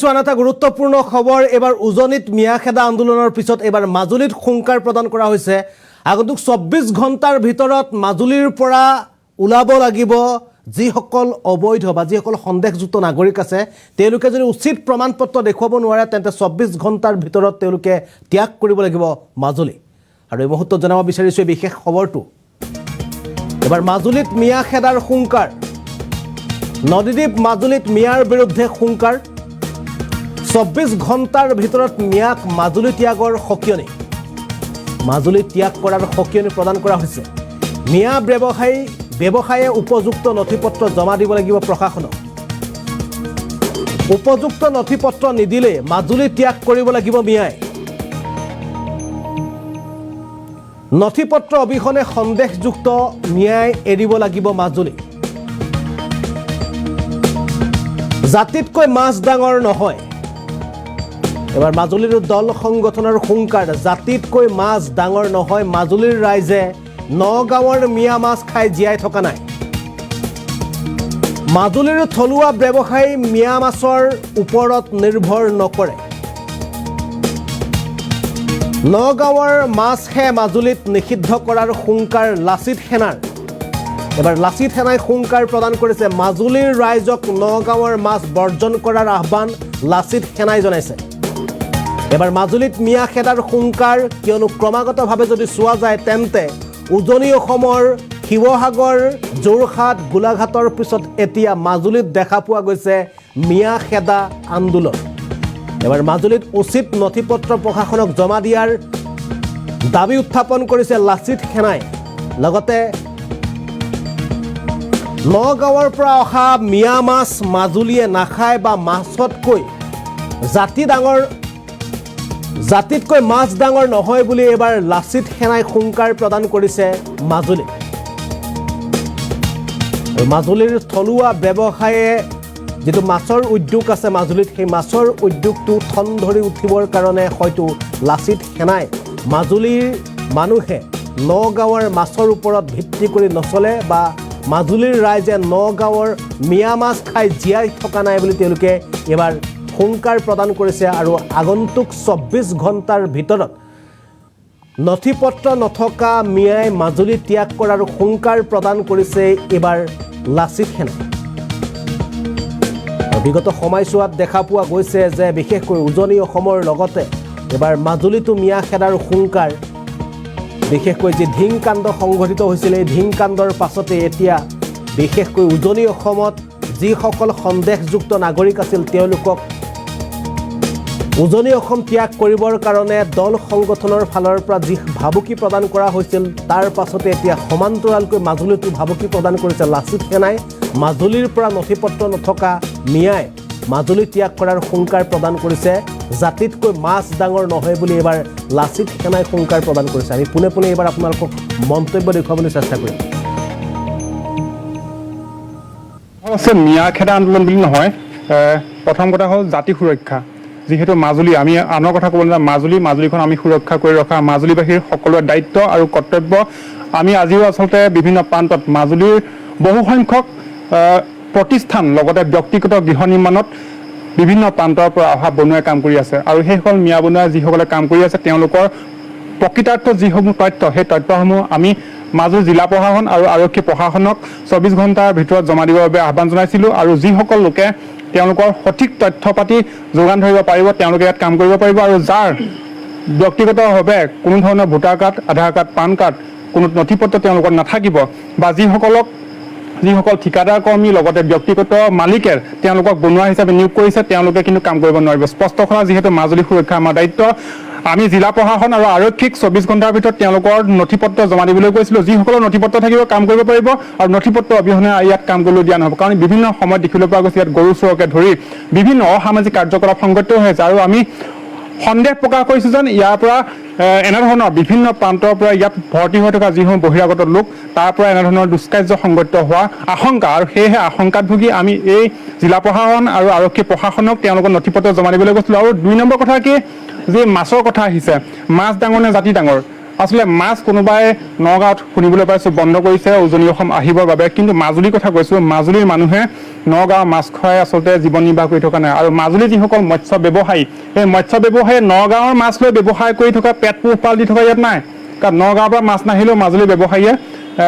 আগবাঢ়িছো আন এটা গুৰুত্বপূৰ্ণ খবৰ এবাৰ উজনিত মিয়াখেদা আন্দোলনৰ পিছত এবাৰ মাজুলীত হুংকাৰ প্ৰদান কৰা হৈছে আগন্তুক 24 ঘণ্টাৰ ভিতৰত মাজুলীৰ পৰা ওলাব লাগিব যিসকল অবৈধ বা যিসকল সন্দেহযুক্ত নাগৰিক আছে তেওঁলোকে যদি উচিত প্ৰমাণপত্ৰ দেখুৱাব নোৱাৰে তেন্তে 24 ঘণ্টাৰ ভিতৰত তেওঁলোকে ত্যাগ কৰিব লাগিব মাজুলী আৰু এই মুহূৰ্তত জনাব বিচাৰিছো এই বিশেষ খবৰটো এবাৰ মাজুলীত মিয়াখেদাৰ হুংকাৰ নদীদ্বীপ মাজুলীত মিয়াৰ বিৰুদ্ধে হুংকাৰ 24 ঘণ্টাৰ ভিতৰত মিয়াক মাজুলী ত্যাগৰ সকিয়নি মাজুলী ত্যাগ কৰাৰ সকিয়নি প্ৰদান কৰা হৈছে মিয়া ব্যৱসায়ে উপযুক্ত নথিপত্ৰ জমা দিব লাগিব প্ৰশাসনক উপযুক্ত নথিপত্ৰ নিদিলে মাজুলী ত্যাগ কৰিব লাগিব মিয়াই নথিপত্ৰ অবিহনে সন্দেহযুক্ত মিয়াই এৰিব লাগিব মাজুলী জাতিতকৈ মাছ ডাঙৰ নহয় এবাৰ মাজুলীৰ দল সংগঠনৰ হুংকাৰ জাতিতকৈ মাছ ডাঙৰ নহয় মাজুলীৰ ৰাইজে নগাঁৱৰ মিয়া মাছ খাই জীয়াই থকা নাই মাজুলীৰ থলুৱা ব্যৱসায়ী মিয়া মাছৰ ওপৰত নিৰ্ভৰ নকৰে নগাঁৱৰ মাছহে মাজুলীত নিষিদ্ধ কৰাৰ হুংকাৰ লাচিত সেনাৰ এবাৰ লাচিত সেনাই হুংকাৰ প্ৰদান কৰিছে মাজুলীৰ ৰাইজক নগাঁৱৰ মাছ বৰ্জন কৰাৰ আহ্বান লাচিত সেনাই জনাইছে এবাৰ মাজুলীত মিয়াখেদাৰ হুংকাৰ কিয়নো ক্ৰমাগতভাৱে যদি চোৱা যায় তেন্তে উজনি অসমৰ শিৱসাগৰ যোৰহাট গোলাঘাটৰ পিছত এতিয়া মাজুলীত দেখা পোৱা গৈছে মিয়াখেদা আন্দোলন এবাৰ মাজুলীত উচিত নথিপত্ৰ প্ৰশাসনক জমা দিয়াৰ দাবী উত্থাপন কৰিছে লাচিত সেনাই লগতে নগাঁৱৰ পৰা অহা মিয়া মাছ মাজুলীয়ে নাখায় বা মাছতকৈ জাতিতকৈ মাছ ডাঙৰ নহয় বুলি এবাৰ লাচিত সেনাই হুংকাৰ প্ৰদান কৰিছে মাজুলীত মাজুলীৰ থলুৱা ব্যৱসায়ে যেটো মাছৰ উদ্যোগ আছে মাজুলীত সেই মাছৰ উদ্যোগটো ঠন ধৰি উঠিবৰ কাৰণে হয়তো লাচিত সেনাই মাজুলীৰ মানুহে নগাঁৱৰ মাছৰ ওপৰত ভিত্তি কৰি নচলে বা মাজুলীৰ ৰাইজে নগাঁৱৰ মিয়া মাছ খাই জীয়াই থকা নাই বুলি তেওঁলোকে এবাৰ হুংকাৰ প্ৰদান কৰিছে আৰু আগন্তুক 24 ঘণ্টাৰ ভিতৰত নথিপত্ৰ নথকা মিয়াই মাজুলী ত্যাগ কৰাৰ হুংকাৰ প্ৰদান কৰিছে এবাৰ লাচিত সেনাই বিগত সময়ছোৱাত দেখা পোৱা গৈছে যে বিশেষকৈ উজনি অসমৰ লগতে এবাৰ মাজুলীতো মিয়াখেদাৰ হুংকাৰ বিশেষকৈ যে ধিংকাণ্ড সংঘটিত হৈছিল এই ধিংকাণ্ডৰ পাছতে এতিয়া বিশেষকৈ উজনি অসমত যিসকল সন্দেহযুক্ত নাগৰিক আছিল তেওঁলোকক উজনি অসম ত্যাগ কৰিবৰ কাৰণে দল সংগঠনৰ ফালৰ পৰা যি ভাবুকি প্ৰদান কৰা হৈছিল তাৰ পাছতে এতিয়া সমান্তৰালকৈ মাজুলীতো ভাবুকি প্ৰদান কৰিছে লাচিত সেনাই মাজুলীৰ পৰা নথিপত্ৰ নথকা মিয়াই মাজুলী ত্যাগ কৰাৰ হুংকাৰ প্ৰদান কৰিছে জাতিতকৈ মাছ ডাঙৰ নহয় বুলি এবাৰ লাচিত সেনাই হুংকাৰ প্ৰদান কৰিছে আমি পুনে পুনে এবাৰ আপোনালোকক মন্তব্য দেখুৱাবলৈ চেষ্টা কৰিম মিয়াখেদা আন্দোলন বুলি নহয় প্ৰথম কথা হ'ল জাতি সুৰক্ষা যেহেতু মাজুলী আমি আনৰ কথা ক'ব না মাজুলীখন আমি সুৰক্ষা কৰি ৰখা মাজুলীবাসীৰ সকলোৰে দায়িত্ব আৰু কৰ্তব্য আমি আজিও আচলতে বিভিন্ন প্ৰান্তত মাজুলীৰ বহু সংখ্যক প্ৰতিষ্ঠান লগতে ব্যক্তিগত গৃহ নিৰ্মাণত বিভিন্ন প্ৰান্তৰ পৰা অহা বনুৱাই কাম কৰি আছে আৰু সেইসকল মিয়া বনুৱাই যিসকলে কাম কৰি আছে তেওঁলোকৰ প্ৰকৃতাৰ্থ যিসমূহ তথ্য সেই তথ্যসমূহ আমি মাজুলী জিলা প্ৰশাসন আৰু আৰক্ষী প্ৰশাসনক 24 ঘণ্টাৰ ভিতৰত জমা দিবৰ বাবে আহ্বান জনাইছিলোঁ আৰু যিসকল লোকে তেওঁলোকৰ সঠিক তথ্য পাতি যোগান ধৰিব পাৰিব তেওঁলোকে ইয়াত কাম কৰিব পাৰিব আৰু যাৰ ব্যক্তিগতভাৱে কোনো ধৰণৰ ভোটাৰ কাৰ্ড আধাৰ কাৰ্ড পান কাৰ্ড কোনো নথিপত্ৰ তেওঁলোকৰ নাথাকিব বা যিসকল ঠিকাদাৰ কৰ্মী লগতে ব্যক্তিগত মালিকে তেওঁলোকক বনুৱা হিচাপে নিয়োগ কৰিছে তেওঁলোকে কিন্তু কাম কৰিব নোৱাৰিব স্পষ্ট কৰা যিহেতু মাজুলী সুৰক্ষা আমাৰ দায়িত্ব আমি জিলা প্ৰশাসন আৰু আৰক্ষীক 24 ঘণ্টাৰ ভিতৰত তেওঁলোকৰ নথিপত্ৰ জমা দিবলৈ কৈছিলোঁ যিসকলৰ নথিপত্ৰ থাকিব কাম কৰিব পাৰিব আৰু নথিপত্ৰ অবিহনে ইয়াত কাম কৰিবলৈ দিয়া নহ'ব কাৰণ বিভিন্ন সময়ত দেখিবলৈ পোৱা গৈছে ইয়াত গৰু চোৰকে ধৰি বিভিন্ন অসামাজিক কাৰ্যকলাপ সংঘটিত হৈছে আৰু আমি সন্দেহ প্ৰকাশ কৰিছোঁ যেন ইয়াৰ পৰা এনেধৰণৰ বিভিন্ন প্ৰান্তৰ পৰা ইয়াত ভৰ্তি হৈ থকা যিসমূহ বহিৰাগত লোক তাৰ পৰা এনেধৰণৰ দুষ্কাৰ্য সংঘটিত হোৱা আশংকা আৰু সেয়েহে আশংকাত ভুগি আমি এই জিলা প্ৰশাসন আৰু আৰক্ষী প্ৰশাসনক তেওঁলোকৰ নথিপত্ৰ জমা দিবলৈ কৈছিলোঁ আৰু 2 নম্বৰ কথা কি যে মাছৰ কথা আহিছে মাছ ডাঙৰ নে জাতি ডাঙৰ আসলে মাছ কোনোবাই নগাঁৱত শুনিবলৈ পাইছোঁ বন্ধ কৰিছে উজনি অসম আহিবৰ বাবে কিন্তু মাজুলীৰ কথা কৈছোঁ মাজুলীৰ মানুহে নগাঁৱৰ মাছ খুৱাই আচলতে জীৱন নিৰ্বাহ কৰি থকা নাই। আৰু মাজুলী যিসকল মৎস্য ব্যৱসায়ী, সেই মৎস্য ব্যৱসায়ীয়ে নগাঁৱৰ মাছ লৈ ব্যৱসায় কৰি থকা, পেট পোহপাল দি থকা ইয়াত নাই। কাৰণ নগাঁৱৰ পৰা মাছ নাহিলেও মাজুলী ব্যৱসায়ীয়ে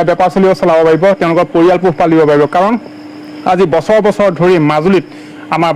বেপাৰ চলিব চলাব পাৰিব, তেওঁলোকৰ পৰিয়াল পোহপাল দিব পাৰিব। কাৰণ আজি বছৰ বছৰ ধৰি মাজুলীত আমাৰ